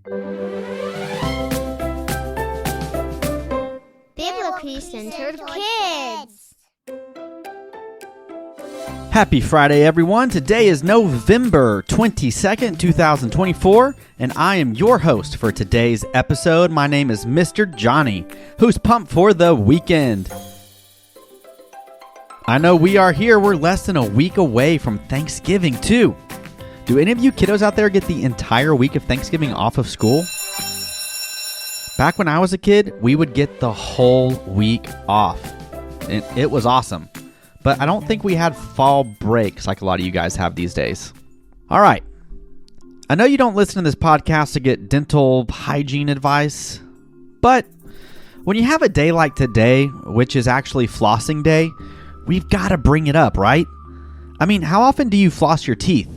Biblically Centered Kids. Happy Friday, everyone. Today is November 22nd, 2024, and I am your host for today's episode. My name is Mr. Johnny, who's pumped for the weekend. I know we are here. We're less than a week away from Thanksgiving, too. Do any of you kiddos out there get the entire week of Thanksgiving off of school? Back when I was a kid, we would get the whole week off. And it was awesome. But I don't think we had fall breaks like a lot of you guys have these days. All right. I know you don't listen to this podcast to get dental hygiene advice, but when you have a day like today, which is actually flossing day, we've got to bring it up, right? I mean, how often do you floss your teeth?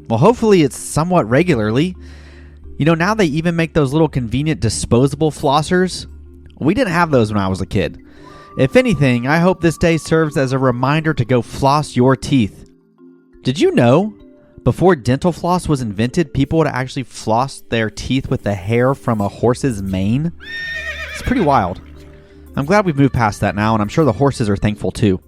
Well, hopefully it's somewhat regularly. You know, now they even make those little convenient disposable flossers. We didn't have those when I was a kid. If anything, I hope this day serves as a reminder to go floss your teeth. Did you know, before dental floss was invented, people would actually floss their teeth with the hair from a horse's mane? It's pretty wild. I'm glad we've moved past that now, and I'm sure the horses are thankful too.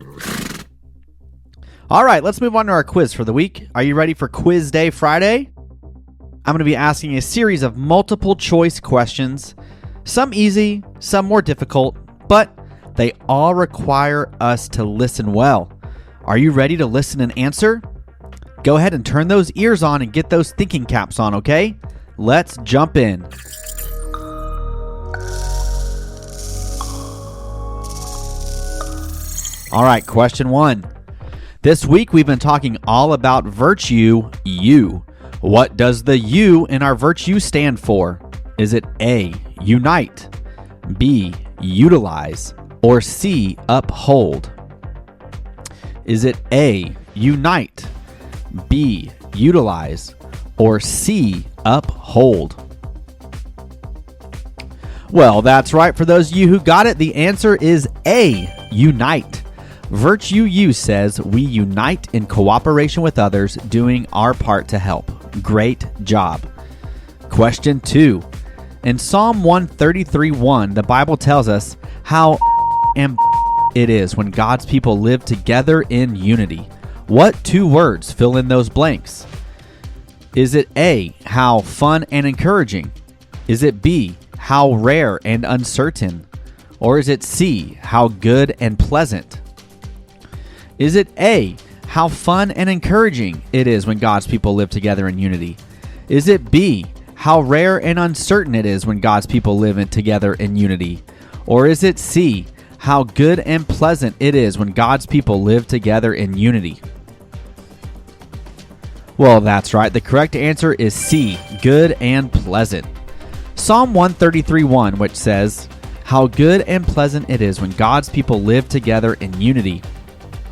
All right, let's move on to our quiz for the week. Are you ready for Quiz Day Friday? I'm going to be asking a series of multiple choice questions, some easy, some more difficult, but they all require us to listen well. Are you ready to listen and answer? Go ahead and turn those ears on and get those thinking caps on, okay? Let's jump in. All right, question 1. This week we've been talking all about virtue, U. What does the U in our virtue stand for? Is it A, unite, B, utilize, or C, uphold? Is it A, unite, B, utilize, or C, uphold? Well, that's right. For those of you who got it, the answer is A, unite. Virtue U says we unite in cooperation with others, doing our part to help. Great job. Question 2. In Psalm 133:1, the Bible tells us how and it is when God's people live together in unity. What two words fill in those blanks? Is it A, how fun and encouraging? Is it B, how rare and uncertain? Or is it C, how good and pleasant? Is it A, how fun and encouraging it is when God's people live together in unity? Is it B, how rare and uncertain it is when God's people live together in unity? Or is it C, how good and pleasant it is when God's people live together in unity? Well, that's right. The correct answer is C, good and pleasant. Psalm 133:1, which says, how good and pleasant it is when God's people live together in unity.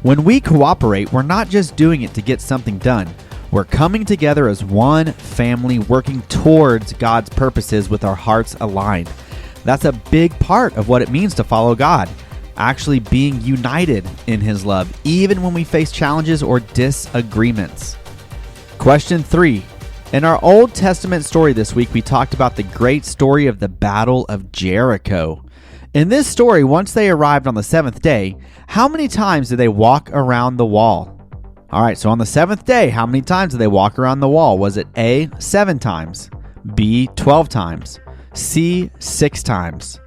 When we cooperate, we're not just doing it to get something done. We're coming together as one family, working towards God's purposes with our hearts aligned. That's a big part of what it means to follow God, actually being united in His love, even when we face challenges or disagreements. Question 3. In our Old Testament story this week, we talked about the great story of the Battle of Jericho. In this story, once they arrived on the 7th day, how many times did they walk around the wall? All right, so on the 7th day, how many times did they walk around the wall? Was it A, 7 times, B, 12 times, C, 6 times?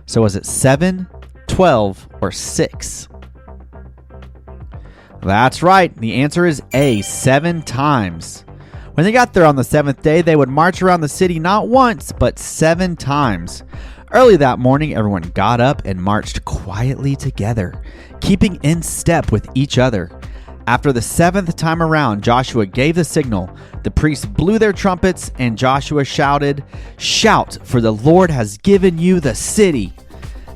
So was it 7, 12, or 6? That's right. The answer is A, 7 times. When they got there on the 7th day, they would march around the city not once, but 7 times. Early that morning, everyone got up and marched quietly together, keeping in step with each other. After the 7th time around, Joshua gave the signal. The priests blew their trumpets, and Joshua shouted, "Shout, for the Lord has given you the city."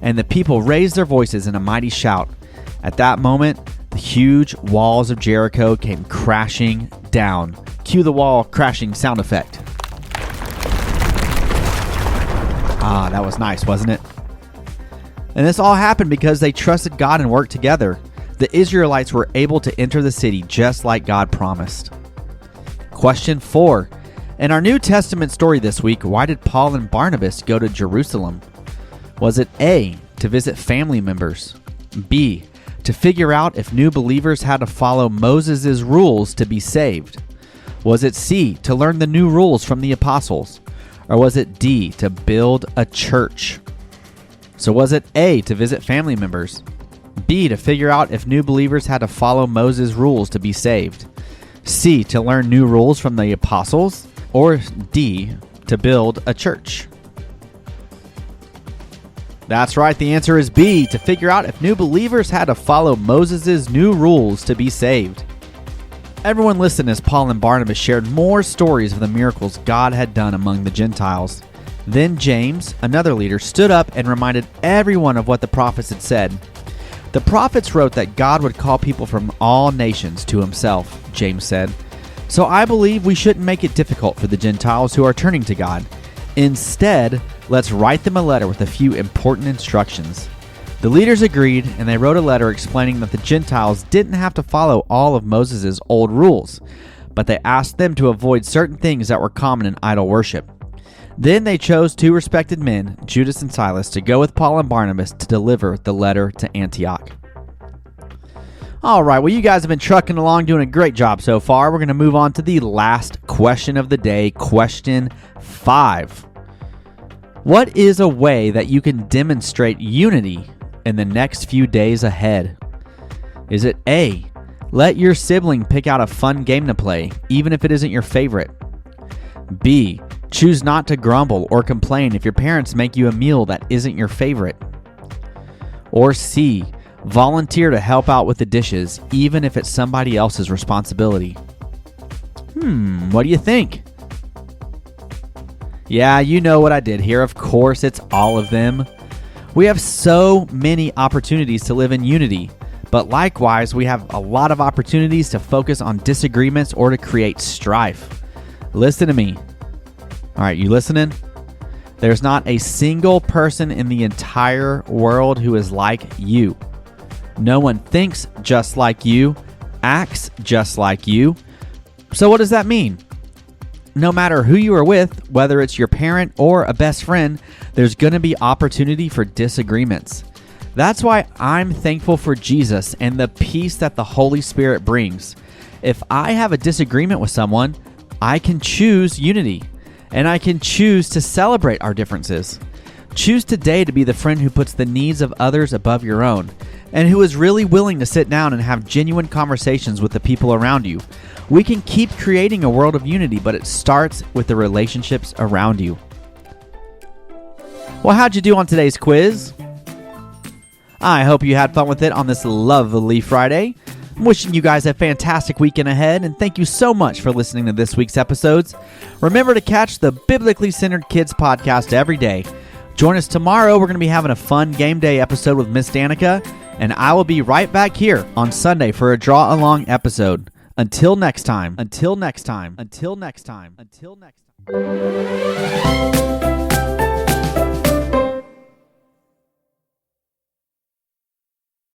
And the people raised their voices in a mighty shout. At that moment, the huge walls of Jericho came crashing down. Cue the wall crashing sound effect. Ah, that was nice, wasn't it? And this all happened because they trusted God and worked together. The Israelites were able to enter the city just like God promised. Question 4. In our New Testament story this week, why did Paul and Barnabas go to Jerusalem? Was it A, to visit family members? B, to figure out if new believers had to follow Moses' rules to be saved? Was it C, to learn the new rules from the apostles? Or was it D, to build a church? So was it A, to visit family members? B, to figure out if new believers had to follow Moses' rules to be saved? C, to learn new rules from the apostles? Or D, to build a church? That's right, the answer is B, to figure out if new believers had to follow Moses' new rules to be saved. Everyone listened as Paul and Barnabas shared more stories of the miracles God had done among the Gentiles. Then James, another leader, stood up and reminded everyone of what the prophets had said. The prophets wrote that God would call people from all nations to himself, James said. So I believe we shouldn't make it difficult for the Gentiles who are turning to God. Instead, let's write them a letter with a few important instructions. The leaders agreed, and they wrote a letter explaining that the Gentiles didn't have to follow all of Moses' old rules, but they asked them to avoid certain things that were common in idol worship. Then they chose two respected men, Judas and Silas, to go with Paul and Barnabas to deliver the letter to Antioch. All right, well, you guys have been trucking along, doing a great job so far. We're going to move on to the last question of the day, question 5. What is a way that you can demonstrate unity in the next few days ahead? Is it A, let your sibling pick out a fun game to play, even if it isn't your favorite? B, choose not to grumble or complain if your parents make you a meal that isn't your favorite? Or C, volunteer to help out with the dishes, even if it's somebody else's responsibility? What do you think? Yeah, you know what I did here. Of course, it's all of them. We have so many opportunities to live in unity, but likewise, we have a lot of opportunities to focus on disagreements or to create strife. Listen to me. All right, you listening? There's not a single person in the entire world who is like you. No one thinks just like you, acts just like you. So what does that mean? No matter who you are with, whether it's your parent or a best friend, there's going to be opportunity for disagreements. That's why I'm thankful for Jesus and the peace that the Holy Spirit brings. If I have a disagreement with someone, I can choose unity, and I can choose to celebrate our differences. Choose today to be the friend who puts the needs of others above your own, and who is really willing to sit down and have genuine conversations with the people around you. We can keep creating a world of unity, but it starts with the relationships around you. Well, how'd you do on today's quiz? I hope you had fun with it on this lovely Friday. I'm wishing you guys a fantastic weekend ahead, and thank you so much for listening to this week's episodes. Remember to catch the Biblically Centered Kids podcast every day. Join us tomorrow. We're going to be having a fun game day episode with Miss Danika, and I will be right back here on Sunday for a draw along episode. Until next time.